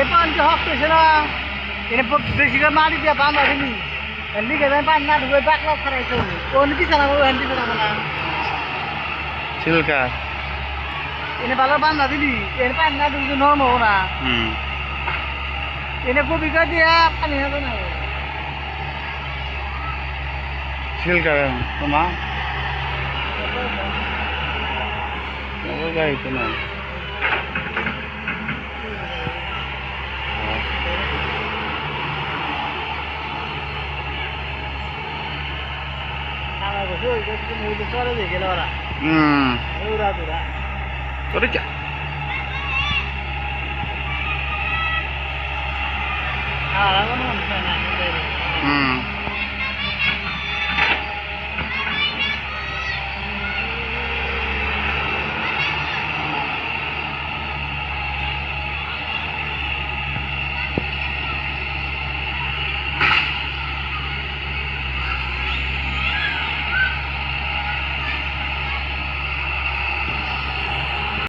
এই পানি হক পেছে না এনে বেশি করে মারি দিয়ে বাঁধা দিলি এমনি গেলে পানি না ঢুকে বাকলা খারাইছে কোন কিছু না এমনি না চিলকা এনে ভালো বাঁধা দিলি এনে পানি না ঢুকে নরম হবো না এনে কবি করে দিয়ে পানি হবে না চিলকা তোমা গাড়ি তো না চলে দিয়ে গেল ওরা ওরা তোরা তোরে যা আর আমার মনে হয় না